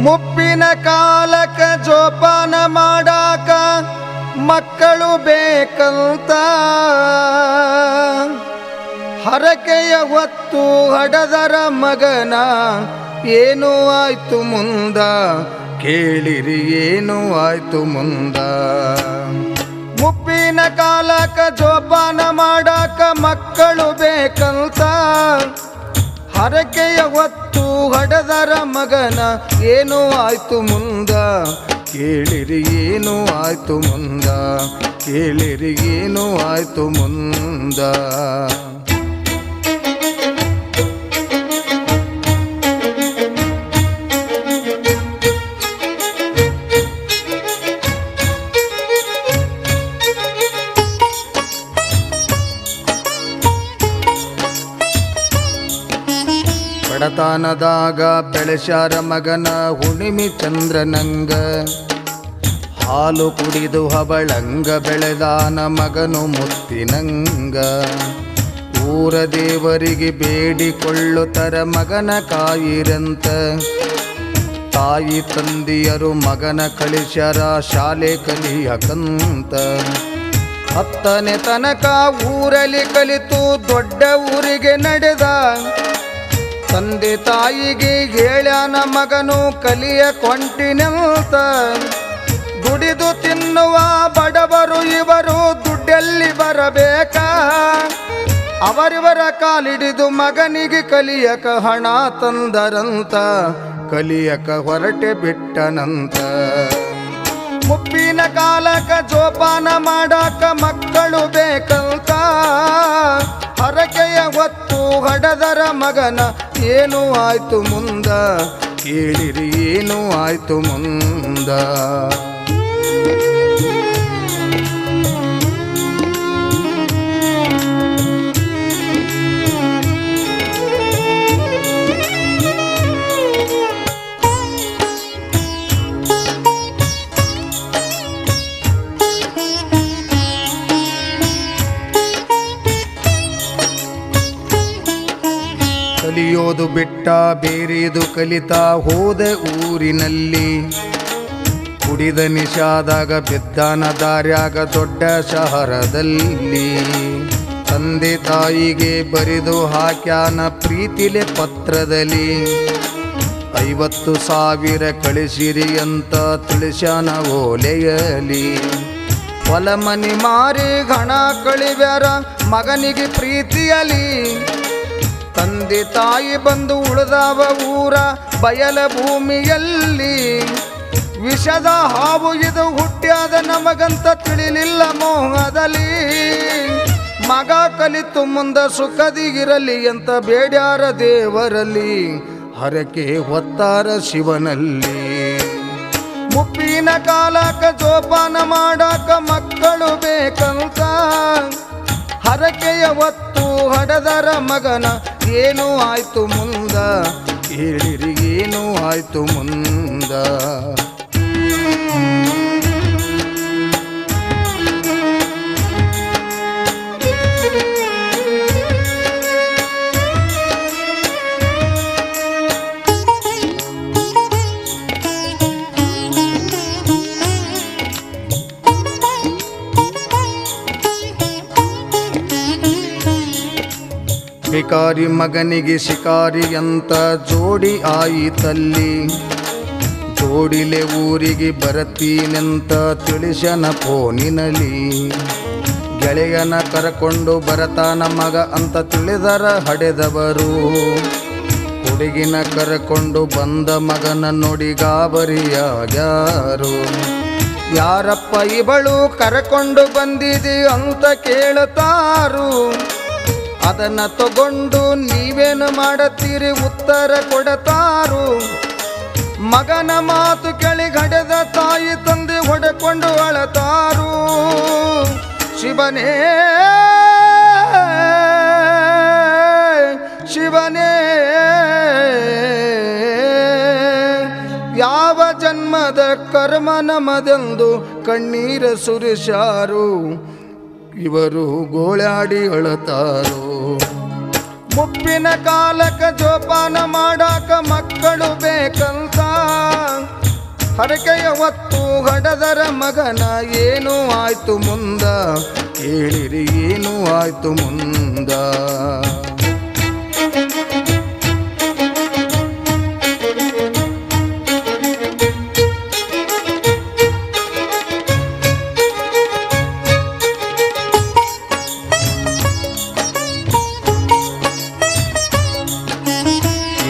ಮುಪ್ಪಿನ ಕಾಲಕ ಜೋಪಾನ ಮಾಡಾಕ ಮಕ್ಕಳು ಬೇಕಂತ ಹರಕೆಯ ಹೊತ್ತು ಹಡದರ ಮಗನ ಏನು ಆಯ್ತು ಮುಂದ ಕೇಳಿರಿ ಏನು ಆಯ್ತು ಮುಂದ. ಮುಪ್ಪಿನ ಕಾಲಕ ಜೋಪಾನ ಮಾಡಾಕ ಮಕ್ಕಳು ಬೇಕಂತ ಹರಕೆಯ ಹೊತ್ತು ಹಡದರ ಮಗನ ಏನು ಆಯ್ತು ಮುಂದ ಕೇಳಿರಿ ಏನು ಆಯ್ತು ಮುಂದ ಕೇಳಿರಿ ಏನು ಆಯ್ತು ಮುಂದ. ಬಡತನದಾಗ ಬೆಳೆಸ್ಯಾರ ಮಗನ ಹುಣ್ಣಿಮೆ ಚಂದ್ರನಂಗ ಹಾಲು ಕುಡಿದು ಹಬಳಂಗ ಬೆಳೆದಾನ ಮಗನು ಮುತ್ತಿನಂಗ. ಊರ ದೇವರಿಗೆ ಬೇಡಿಕೊಳ್ಳುತ್ತರ ಮಗನ ಕಾಯಿರಂತ ತಾಯಿ ತಂದೆಯರು ಮಗನ ಕಳಿಸ್ಯಾರ ಶಾಲೆ ಕಲಿಯಕಂತ. 10ನೇ ತನಕ ಊರಲ್ಲಿ ಕಲಿತು ದೊಡ್ಡ ಊರಿಗೆ ನಡೆದ ತಂದೆ ತಾಯಿಗೆ ಹೇಳ್ಯಾನ ಮಗನು ಕಲಿಯ ಕೊಂಟಿನಂತ. ದುಡಿದು ತಿನ್ನುವ ಬಡವರು ಇವರು ದುಡ್ಡೆಲ್ಲಿ ಬರಬೇಕ ಅವರಿವರ ಕಾಲಿಡಿದು ಮಗನಿಗೆ ಕಲಿಯಕ ಹಣ ತಂದರಂತ ಕಲಿಯಕ ಹೊರಟೆ ಬಿಟ್ಟನಂತ. ಮುಪ್ಪಿನ ಕಾಲಕ ಜೋಪಾನ ಮಾಡಾಕ ಮಕ್ಕಳು ಬೇಕಂತ ಹರಕೆಯ ಹೊತ್ತು ಹಡದರ ಮಗನ ಏನು ಆಯ್ತು ಮುಂದ ಕೇಳಿರಿ ಏನು ಆಯ್ತು ಮುಂದ. ಕಲಿಯೋದು ಬಿಟ್ಟ ಬೇರೆದು ಕಲಿತಾ ಹೋದ ಊರಿನಲ್ಲಿ. ಕುಡಿದ ನಿಶಾದಾಗ ಬಿದ್ದಾನ ದಾರ್ಯಾಗ ದೊಡ್ಡ ಶಹರದಲ್ಲಿ. ತಂದೆ ತಾಯಿಗೆ ಬರೆದು ಹಾಕ್ಯಾನ ಪ್ರೀತಿಲೆ ಪತ್ರದಲ್ಲಿ 50,000 ಕಳಿಸಿರಿ ಅಂತ ತಿಳಿಸ್ಯಾನ ಓಲೆಯಲಿ. ಹೊಲ ಮನಿ ಮಾರಿ ಹಣ ಕಳಿವ್ಯಾರ ಮಗನಿಗೆ ಪ್ರೀತಿಯಲಿ. ತಂದೆ ತಾಯಿ ಬಂದು ಉಳಿದವ ಊರ ಬಯಲ ಭೂಮಿಯಲ್ಲಿ. ವಿಷದ ಹಾವು ಇದು ಹುಟ್ಟ್ಯಾದ ನಮಗಂತ ತಿಳಿಲಿಲ್ಲ ಮೋಹದಲ್ಲಿ. ಮಗ ಕಲಿತು ಮುಂದ ಸುಖದಿಗಿರಲಿ ಅಂತ ಬೇಡ್ಯಾರ ದೇವರಲ್ಲಿ ಹರಕೆ ಹೊತ್ತಾರ ಶಿವನಲ್ಲಿ. ಮುಪ್ಪಿನ ಕಾಲಕ ಜೋಪಾನ ಮಾಡಾಕ ಮಕ್ಕಳು ಬೇಕಂತ ಹರಕೆಯ ಹೊತ್ತು ಹಡದರ ಮಗನ ಏನು ಆಯ್ತು ಮುಂದ ಕೇಳಿರಿ ಏನು ಆಯ್ತು ಮುಂದ. ಶಿಕಾರಿ ಮಗನಿಗೆ ಶಿಕಾರಿ ಅಂತ ಜೋಡಿ ಆಯಿತಲ್ಲಿ. ಜೋಡಿಲೆ ಊರಿಗೆ ಬರತೀನೆಂತ ತಿಳಿಸನ ಫೋನಿನಲ್ಲಿ. ಗೆಳೆಯನ ಕರಕೊಂಡು ಬರತಾನ ಮಗ ಅಂತ ತಿಳಿದರ ಹಡೆದವರು. ಹುಡುಗಿನ ಕರಕೊಂಡು ಬಂದ ಮಗನ ನೋಡಿ ಗಾಬರಿಯಾಗ್ಯಾರು. ಯಾರಪ್ಪ ಇವಳು ಕರಕೊಂಡು ಬಂದಿದಿ ಅಂತ ಕೇಳುತ್ತಾರು. ಅದನ್ನ ತಗೊಂಡು ನೀವೇನು ಮಾಡತ್ತೀರಿ ಉತ್ತರ ಕೊಡತಾರು. ಮಗನ ಮಾತು ಕೇಳಿ ಗಡೆದ ತಾಯಿ ತಂದೆ ಹೊಡೆಕೊಂಡು ಅಳತಾರು. ಶಿವನೇ ಶಿವನೇ ಯಾವ ಜನ್ಮದ ಕರ್ಮ ನಮದೆಂದು ಕಣ್ಣೀರ ಸುರಿಸಾರು. ಇವರು ಗೋಳಾಡಿ ಅಳತಾರು. ಮುಪ್ಪಿನ ಕಾಲಕ ಜೋಪಾನ ಮಾಡಾಕ ಮಕ್ಕಳು ಬೇಕಂತ ಹರಕೆಯ ಹೊತ್ತು ಹಡದರ ಮಗನ ಏನು ಆಯ್ತು ಮುಂದ, ಕೇಳಿರಿ ಏನು ಆಯ್ತು ಮುಂದ.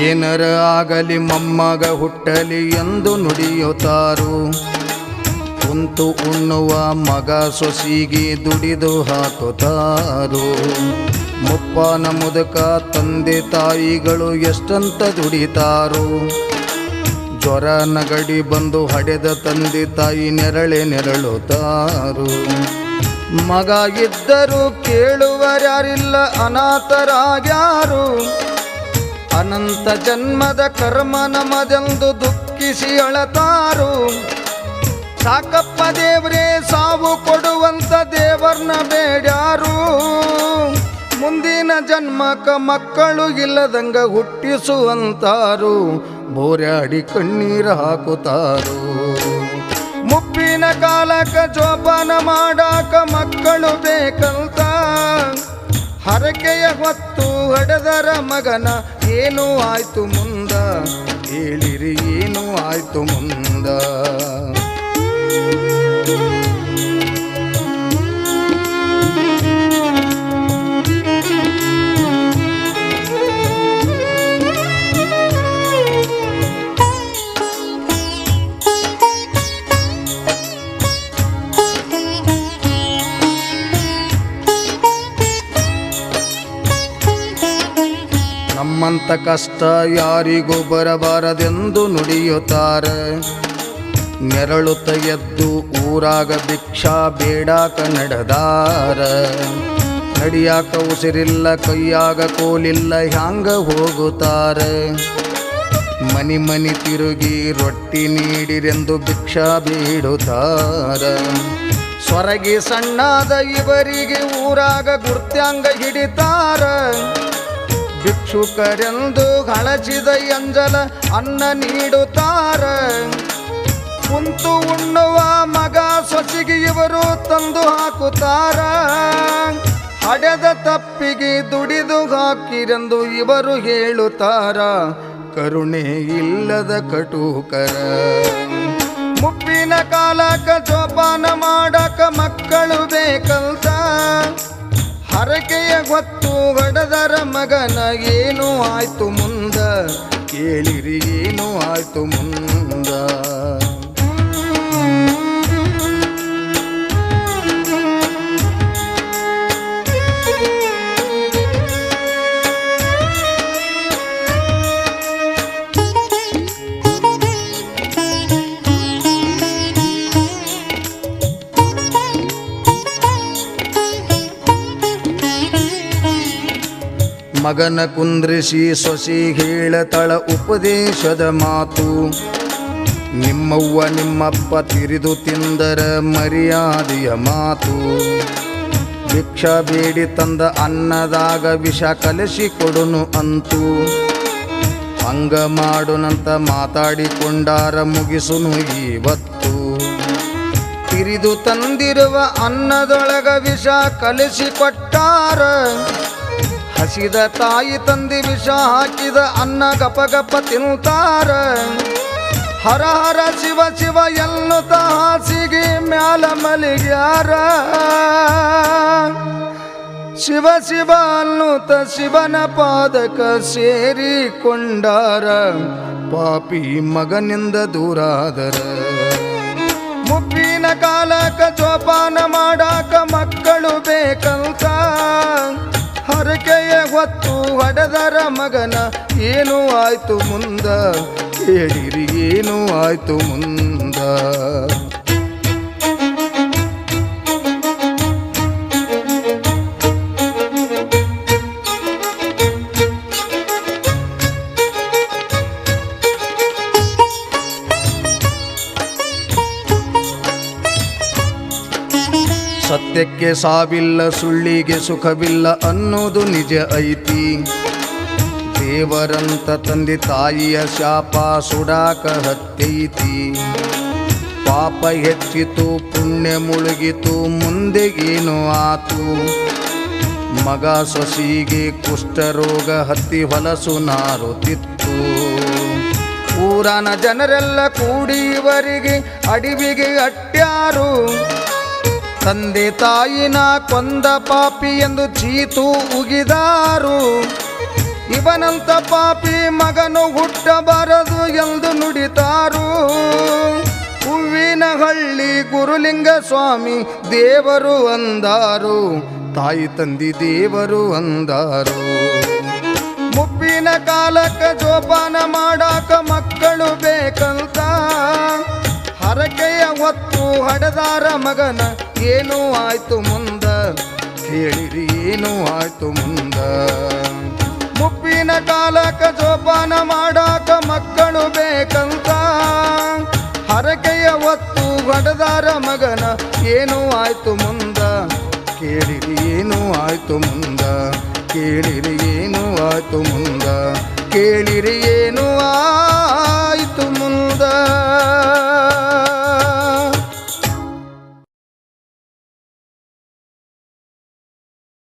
ಏನರ ಆಗಲಿ ಮೊಮ್ಮಗ ಹುಟ್ಟಲಿ ಎಂದು ನುಡಿಯುತ್ತಾರು. ಕುಂತು ಉಣ್ಣುವ ಮಗ ಸೊಸಿಗೆ ದುಡಿದು ಹಾಕುತ್ತಾರು. ಮುಪ್ಪನ ಮುದುಕ ತಂದೆ ತಾಯಿಗಳು ಎಷ್ಟಂತ ದುಡಿತಾರು. ಜ್ವರ ನಗಡಿ ಬಂದು ಹಡೆದ ತಂದೆ ತಾಯಿ ನೆರಳುತ್ತಾರು. ಮಗ ಇದ್ದರೂ ಕೇಳುವರ್ಯಾರಿಲ್ಲ, ಅನಾಥರಾಗ್ಯಾರು. ಅನಂತ ಜನ್ಮದ ಕರ್ಮ ನಮದೆಂದು ದುಃಖಿಸಿ ಅಳತಾರು. ಸಾಕಪ್ಪ ದೇವ್ರೇ ಸಾವು ಕೊಡುವಂತ ದೇವರ್ನ ಬೇಡ್ಯಾರು. ಮುಂದಿನ ಜನ್ಮಕ ಮಕ್ಕಳು ಇಲ್ಲದಂಗ ಹುಟ್ಟಿಸುವಂತಾರು. ಬೋರ್ಯಾಡಿ ಕಣ್ಣೀರ ಹಾಕುತ್ತಾರು. ಮುಪ್ಪಿನ ಕಾಲಕ ಜೋಪಾನ ಮಾಡಾಕ ಮಕ್ಕಳು ಬೇಕಂತ ಹರಕೆಯ ಹೊತ್ತು ಹಡೆದರ ಮಗನ ಏನು ಆಯ್ತು ಮುಂದ, ಹೇಳಿರಿ ಏನು ಆಯ್ತು ಮುಂದ. ನಮ್ಮಂತ ಕಷ್ಟ ಯಾರಿಗೂ ಬರಬಾರದೆಂದು ನುಡಿಯುತ್ತಾರೆ. ನೆರಳುತ್ತ ಎದ್ದು ಊರಾಗ ಭಿಕ್ಷಾ ಬೇಡಾಕ ನಡೆದಾರ. ನಡಿಯಾಕ ಉಸಿರಿಲ್ಲ, ಕೈಯಾಗ ಕೋಲಿಲ್ಲ, ಹ್ಯಾಂಗ ಹೋಗುತ್ತಾರೆ. ಮನಿ ಮನಿ ತಿರುಗಿ ರೊಟ್ಟಿ ನೀಡಿರೆಂದು ಭಿಕ್ಷಾ ಬೇಡುತ್ತಾರ. ಸ್ವರಗಿ ಸಣ್ಣಾದ ಇವರಿಗೆ ಊರಾಗ ಗುರ್ತ್ಯಾಂಗ ಹಿಡಿತಾರ. ಭಿಕ್ಷುಕರೆಂದು ಹಳಚಿದ ಎಂಜಲ ಅನ್ನ ನೀಡುತ್ತಾರ. ಕುಂತು ಉಣ್ಣುವ ಮಗ ಸೊಸಿಗೆ ಇವರು ತಂದು ಹಾಕುತ್ತಾರ. ಹಡೆದ ತಪ್ಪಿಗೆ ದುಡಿದು ಹಾಕಿರೆಂದು ಇವರು ಹೇಳುತ್ತಾರ. ಕರುಣೆ ಇಲ್ಲದ ಕಟುಕರ. ಮುಪ್ಪಿನ ಕಾಲಕ ಜೋಪಾನ ಮಾಡಕ ಮಕ್ಕಳು ಬೇಕಂತ ಹರಕೆಯ ಗೊತ್ತು ಹಡದರ ಮಗನ ಏನು ಆಯ್ತು ಮುಂದ, ಕೇಳಿರಿ ಏನು ಆಯ್ತು ಮುಂದ. ಮಗನ ಕುಂದ್ರಿಸಿ ಸೊಸಿ ಹೇಳತಳ ಉಪದೇಶದ ಮಾತು. ನಿಮ್ಮವ್ವ ನಿಮ್ಮಪ್ಪ ತಿರಿದು ತಿಂದರ ಮರ್ಯಾದೆಯ ಮಾತು. ಭಿಕ್ಷಾ ಬೇಡಿ ತಂದ ಅನ್ನದಾಗ ವಿಷ ಕಲಸಿ ಕೊಡುನು ಅಂತು. ಹಂಗ ಮಾಡುನಂತ ಮಾತಾಡಿಕೊಂಡಾರ ಮುಗಿಸುನು ಇವತ್ತು. ತಿರಿದು ತಂದಿರುವ ಅನ್ನದೊಳಗ ವಿಷ ಕಲಸಿ ಕೊಟ್ಟಾರ. ಹಸಿದ ತಾಯಿ ತಂದಿ ವಿಷ ಹಾಕಿದ ಅನ್ನ ಗಪ ತಿಂತಾರ. ಹರ ಹರ ಶಿವ ಶಿವ ಎನ್ನುತ್ತ ಹಾಸಿಗೆ ಮ್ಯಾಲ ಮಲಿಗ್ಯಾರ. ಶಿವ ಶಿವ ಅನ್ನುತ್ತ ಶಿವನ ಪಾದಕ ಸೇರಿಕೊಂಡಾರ. ಪಾಪಿ ಮಗನಿಂದ ದೂರಾದರ. ಮುಪ್ಪಿನ ಕಾಲಕ ಜೋಪಾನ ಮಾಡಾಕ ಮಕ್ಕಳು ಬೇಕಂತ ಹರಕೆಯ ಹೊತ್ತು ಹಡೆದರ ಮಗನ ಏನು ಆಯ್ತು ಮುಂದ, ಹೇಳಿರಿ ಏನು ಆಯ್ತು ಮುಂದ. ಸತ್ಯಕ್ಕೆ ಸಾವಿಲ್ಲ ಸುಳ್ಳಿಗೆ ಸುಖವಿಲ್ಲ ಅನ್ನೋದು ನಿಜ ಐತಿ. ದೇವರಂತ ತಂದೆ ತಾಯಿಯ ಶಾಪ ಸುಡಾಕ ಹತ್ತೈತಿ. ಪಾಪ ಹೆಚ್ಚಿತು ಪುಣ್ಯ ಮುಳುಗಿತು ಮುಂದೆ ಏನು ಆತು. ಮಗ ಸೊಸಿಗೆ ಕುಷ್ಠರೋಗ ಹತ್ತಿ ಹೊಲಸು ನಾರುತ್ತಿತ್ತು. ಊರನ ಜನರೆಲ್ಲ ಕೂಡಿ ಇವರಿಗೆ ಅಡವಿಗೆ ಅಟ್ಟ್ಯಾರು. ತಂದೆ ತಾಯಿನ ಕೊಂದ ಪಾಪಿ ಎಂದು ಚೀತು ಉಗಿದಾರು. ಇವನಂತ ಪಾಪಿ ಮಗನು ಹುಟ್ಟಬಾರದು ಎಂದು ನುಡಿತಾರು. ಹೂವಿನಹಳ್ಳಿ ಗುರುಲಿಂಗ ಸ್ವಾಮಿ ದೇವರು ಅಂದಾರು. ತಾಯಿ ತಂದಿ ದೇವರು ಅಂದಾರು. ಮುಪ್ಪಿನ ಕಾಲಕ್ಕ ಜೋಪಾನ ಮಾಡಾಕ ಮಕ್ಕಳು ಬೇಕಂತ ಹರಕೆಯ ಹೊತ್ತು ಹಡದಾರ ಮಗನ ಏನು ಆಯ್ತು ಮುಂದ ಹೇಳಿರಿ ಏನು ಆಯ್ತು ಮುಂದ. ಮುಪ್ಪಿನ ಕಾಲಕ್ಕ ಜೋಪಾನ ಮಾಡಾಕ ಮಕ್ಕಳು ಬೇಕಂತ ಹರಕೆಯ ಹೊತ್ತು ಹಡದಾರ ಮಗನ ಏನು ಆಯ್ತು ಮುಂದ ಕೇಳಿರಿ ಏನು ಆಯ್ತು ಮುಂದ. ಕೇಳಿರಿ ಏನು ಆಯ್ತು ಮುಂದ ಕೇಳಿರಿ ಏನು